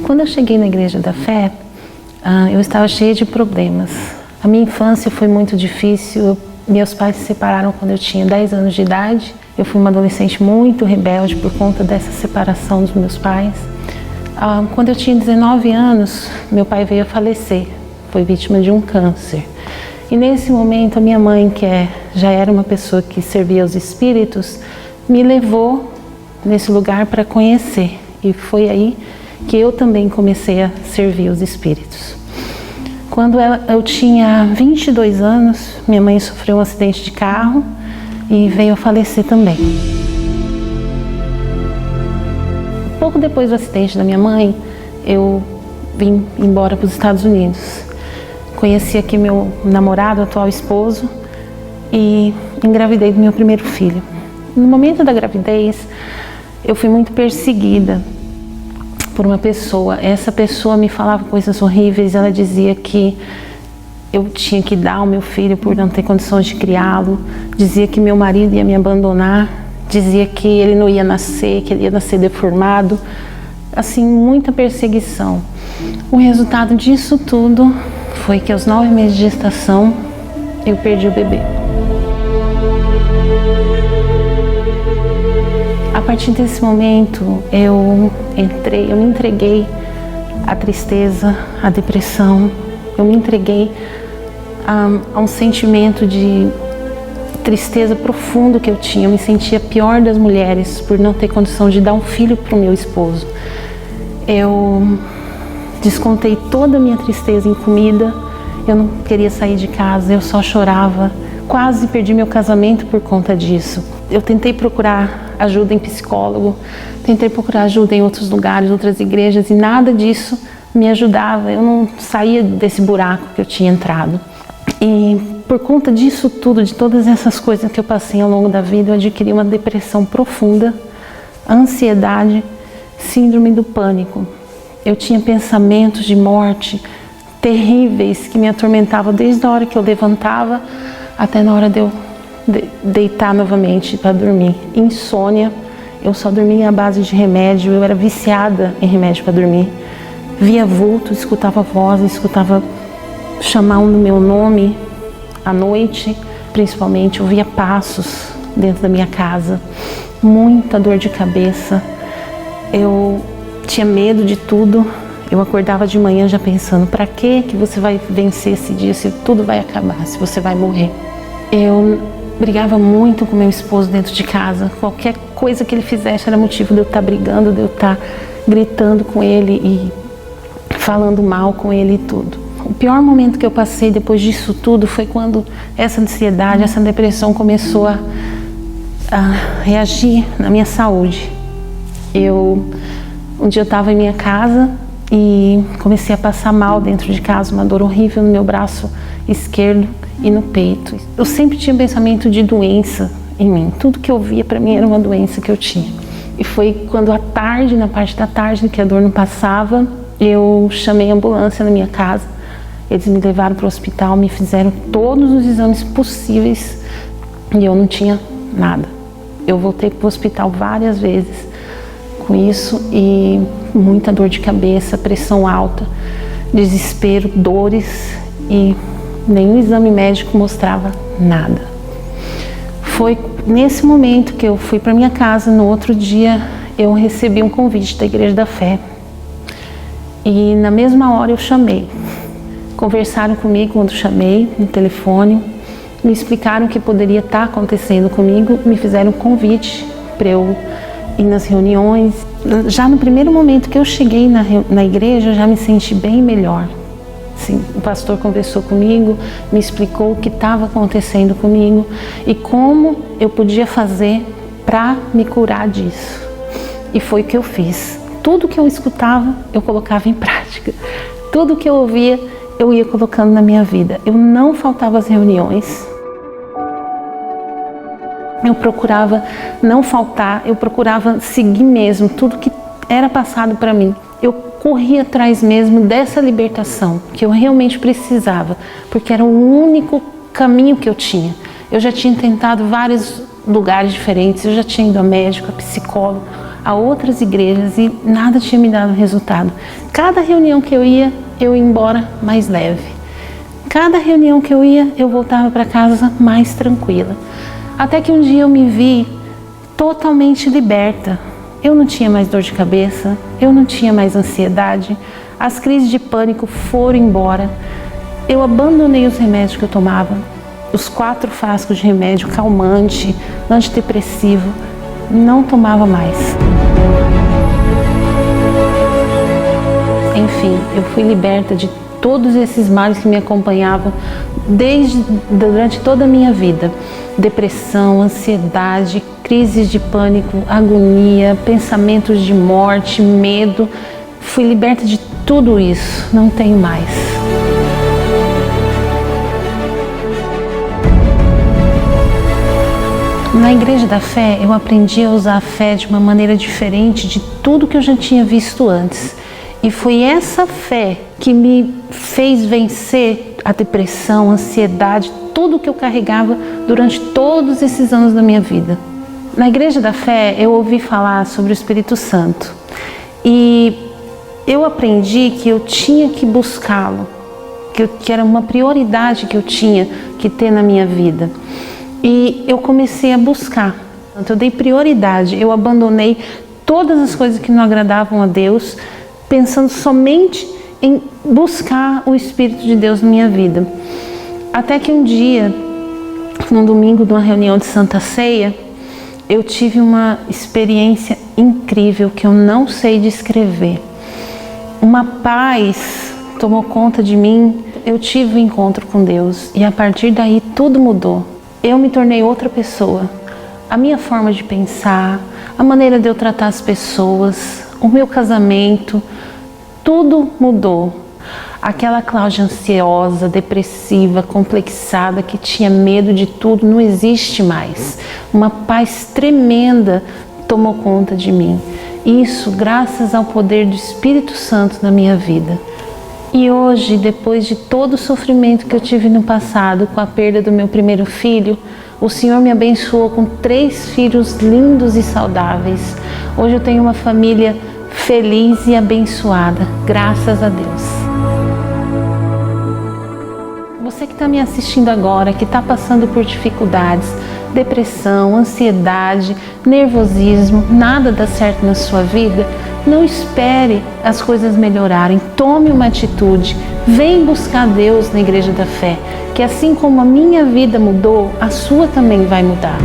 Quando eu cheguei na Igreja da Fé, eu estava cheia de problemas. A minha infância foi muito difícil. Meus pais se separaram quando eu tinha 10 anos de idade. Eu fui uma adolescente muito rebelde por conta dessa separação dos meus pais. Quando eu tinha 19 anos, meu pai veio a falecer. Foi vítima de um câncer. E nesse momento, a minha mãe, que já era uma pessoa que servia aos espíritos, me levou nesse lugar para conhecer. E foi aí que eu também comecei a servir os espíritos. Quando eu tinha 22 anos, minha mãe sofreu um acidente de carro e veio a falecer também. Pouco depois do acidente da minha mãe, eu vim embora para os Estados Unidos. Conheci aqui meu namorado, atual esposo, e engravidei do meu primeiro filho. No momento da gravidez, eu fui muito perseguida por uma pessoa. Essa pessoa me falava coisas horríveis. Ela dizia que eu tinha que dar o meu filho por não ter condições de criá-lo. Dizia que meu marido ia me abandonar. Dizia que ele não ia nascer, que ele ia nascer deformado. Assim, muita perseguição. O resultado disso tudo foi que aos 9 meses de gestação, eu perdi o bebê. A partir desse momento, eu me entreguei à tristeza, à depressão. Eu me entreguei a um sentimento de tristeza profundo que eu tinha. Eu me sentia a pior das mulheres por não ter condição de dar um filho para o meu esposo. Eu descontei toda a minha tristeza em comida. Eu não queria sair de casa, eu só chorava. Quase perdi meu casamento por conta disso. Eu tentei procurar ajuda em psicólogo, tentei procurar ajuda em outros lugares, outras igrejas, e nada disso me ajudava. Eu não saía desse buraco que eu tinha entrado. E por conta disso tudo, de todas essas coisas que eu passei ao longo da vida, eu adquiri uma depressão profunda, ansiedade, síndrome do pânico. Eu tinha pensamentos de morte terríveis que me atormentavam desde a hora que eu levantava até na hora de eu deitar novamente para dormir. Insônia, eu só dormia à base de remédio, eu era viciada em remédio para dormir. Via vulto, escutava vozes, escutava chamar no meu nome à noite, principalmente. Eu via passos dentro da minha casa, muita dor de cabeça. Eu tinha medo de tudo. Eu acordava de manhã já pensando, para que você vai vencer esse dia se tudo vai acabar, se você vai morrer? Eu brigava muito com meu esposo dentro de casa. Qualquer coisa que ele fizesse era motivo de eu estar brigando, de eu estar gritando com ele e falando mal com ele e tudo. O pior momento que eu passei depois disso tudo foi quando essa ansiedade, essa depressão começou a reagir na minha saúde. Um dia eu estava em minha casa e comecei a passar mal dentro de casa, uma dor horrível no meu braço esquerdo e no peito. Eu sempre tinha um pensamento de doença em mim. Tudo que eu via para mim era uma doença que eu tinha. E foi quando à tarde, na parte da tarde, que a dor não passava, eu chamei a ambulância na minha casa. Eles me levaram para o hospital, me fizeram todos os exames possíveis e eu não tinha nada. Eu voltei para o hospital várias vezes com isso e muita dor de cabeça, pressão alta, desespero, dores, e nenhum exame médico mostrava nada. Foi nesse momento que eu fui para minha casa. No outro dia eu recebi um convite da Igreja da Fé e na mesma hora eu chamei. Conversaram comigo quando chamei no telefone, me explicaram o que poderia estar acontecendo comigo, me fizeram um convite para eu ir nas reuniões. Já no primeiro momento que eu cheguei na igreja, eu já me senti bem melhor. Sim, o pastor conversou comigo, me explicou o que estava acontecendo comigo e como eu podia fazer para me curar disso. E foi o que eu fiz. Tudo que eu escutava, eu colocava em prática. Tudo que eu ouvia, eu ia colocando na minha vida. Eu não faltava às reuniões. Eu procurava não faltar, eu procurava seguir mesmo tudo que era passado para mim. Eu corria atrás mesmo dessa libertação que eu realmente precisava, porque era o único caminho que eu tinha. Eu já tinha tentado vários lugares diferentes, eu já tinha ido a médico, a psicólogo, a outras igrejas e nada tinha me dado resultado. Cada reunião que eu ia embora mais leve. Cada reunião que eu ia, eu voltava para casa mais tranquila. Até que um dia eu me vi totalmente liberta. Eu não tinha mais dor de cabeça, eu não tinha mais ansiedade, as crises de pânico foram embora. Eu abandonei os remédios que eu tomava, os 4 frascos de remédio calmante, antidepressivo, não tomava mais. Enfim, eu fui liberta de todos esses males que me acompanhavam durante toda a minha vida. Depressão, ansiedade, crises de pânico, agonia, pensamentos de morte, medo. Fui liberta de tudo isso, não tenho mais. Na Igreja da Fé, eu aprendi a usar a fé de uma maneira diferente de tudo que eu já tinha visto antes. E foi essa fé que me fez vencer a depressão, a ansiedade, tudo que eu carregava durante todos esses anos da minha vida. Na Igreja da Fé, eu ouvi falar sobre o Espírito Santo. E eu aprendi que eu tinha que buscá-lo, que era uma prioridade que eu tinha que ter na minha vida. E eu comecei a buscar. Eu dei prioridade, eu abandonei todas as coisas que não agradavam a Deus, pensando somente em buscar o Espírito de Deus na minha vida. Até que um dia, num domingo de uma reunião de Santa Ceia, eu tive uma experiência incrível que eu não sei descrever. Uma paz tomou conta de mim, eu tive um encontro com Deus e a partir daí tudo mudou. Eu me tornei outra pessoa. A minha forma de pensar, a maneira de eu tratar as pessoas, o meu casamento, tudo mudou. Aquela Cláudia ansiosa, depressiva, complexada, que tinha medo de tudo, não existe mais. Uma paz tremenda tomou conta de mim. Isso graças ao poder do Espírito Santo na minha vida. E hoje, depois de todo o sofrimento que eu tive no passado com a perda do meu primeiro filho, o Senhor me abençoou com 3 filhos lindos e saudáveis. Hoje eu tenho uma família feliz e abençoada, graças a Deus. Você que está me assistindo agora, que está passando por dificuldades, depressão, ansiedade, nervosismo, nada dá certo na sua vida, não espere as coisas melhorarem, tome uma atitude, vem buscar Deus na Igreja da Fé, que assim como a minha vida mudou, a sua também vai mudar.